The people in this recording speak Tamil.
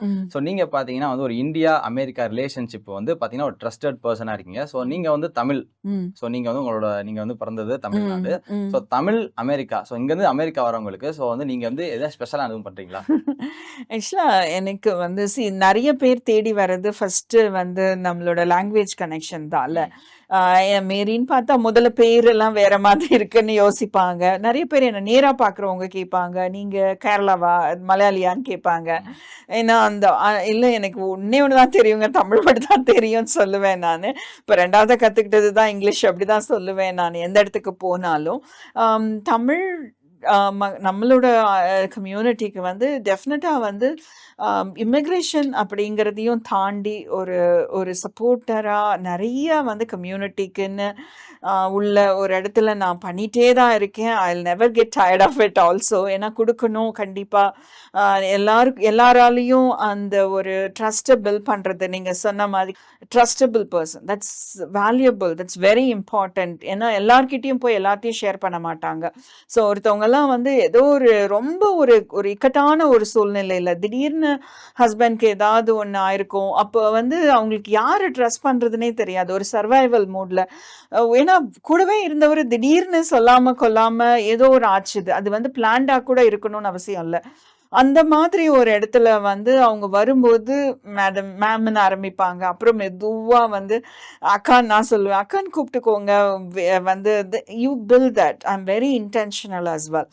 ம். ஸோ நீங்க பார்த்தீங்கன்னா வந்து ஒரு இந்தியா, அமெரிக்கா ரிலேஷன்ஷிப் வந்து பார்த்தீங்கன்னா ஒரு ட்ரஸ்டட் பெர்சனா இருக்கீங்க. ஸோ நீங்க வந்து தமிழ். ம். ஸோ நீங்க வந்து பிறந்தது தமிழ்நாடு. ம். ம். So Tamil, America. ஸோ இங்கருந்து அமெரிக்கா வரவங்களுக்கு ஸோ வந்து நீங்க வந்து எதாவது ஸ்பெஷலா எதுவும் பண்றீங்களா? ஆக்சுவலா எனக்கு வந்து நெறைய பேர் தேடி வர்றது ஃபர்ஸ்ட்டு வந்து நம்மளோட லாங்குவேஜ் கனெக்ஷன் தான்ல. ம். மேரின்னு பார்த்தா முதல்ல பேரெல்லாம் வேற மாதிரி இருக்குன்னு யோசிப்பாங்க. நெறைய பேர் என்ன நேரா பார்க்குறவங்க கேட்பாங்க. "நீங்க கேரளாவா? மலையாளியான்னு?" கேட்பாங்க. ம். ஏன்னா அந்த இல்ல எனக்கு ஒண்ணே ஒண்ணு தான் தெரியுங்க. தமிழ் மட்டும் தான் தெரியும்னு சொல்லுவேன் நானு. இப்ப 2வதா கத்துக்கிட்டது தான் இங்கிலீஷ் அப்படிதான் சொல்லுவேன் நானு எந்த இடத்துக்கு போனாலும். தமிழ் நம்மளோட கம்யூனிட்டிக்கு வந்து டெஃபினட்டா வந்து இமிக்ரேஷன் அப்படிங்கிறதையும் தாண்டி ஒரு ஒரு சப்போர்ட்டரா நெறைய வந்து கம்யூனிட்டிக்குன்னு உள்ள ஒரு இடத்துல நான் பண்ணிட்டே தான் இருக்கேன். I will never get tired of it also. ஏன்னா குடுக்கணும் கண்டிப்பா. எல்லாராலயும் அந்த ஒரு ட்ரஸ்ட்ட பில்ட் பண்றது நீங்க சொன்ன மாதிரி trustable person. That's valuable. That's very important. ஏன்னா எல்லார்கிட்டயும் போய் எல்லாத்தையும் ஷேர் பண்ண மாட்டாங்க. ஸோ ஒருத்தவங்கலாம் வந்து ஏதோ ஒரு ரொம்ப ஒரு ஒரு இக்கட்டான ஒரு சூழ்நிலையில திடீர்னு ஹஸ்பண்ட்க்கு ஏதாவது ஒண்ணு ஆயிருக்கும். அப்போ வந்து அவங்களுக்கு யார ட்ரஸ்ட் பண்றதுன்னே தெரியாது. ஒரு சர்வைவல் மோட்ல. ஏன்னா கூடவே இருந்தவரு திடீர்னு சொல்லாம கொள்ளாம ஏதோ ஒரு ஆச்சுது. அது வந்து பிளான்டா கூட இருக்கணும்னு அவசியம் இல்ல. அந்த மாதிரி ஒரு இடத்துல வந்து அவங்க வரும்போது மேம்ன்னு ஆரம்பிப்பாங்க. அப்புறம் மெதுவா வந்து அக்கான்னு நான் சொல்லுவேன். அக்கான்னு கூப்பிட்டுக்கோங்க. வந்து you built that. I am very intentional as well.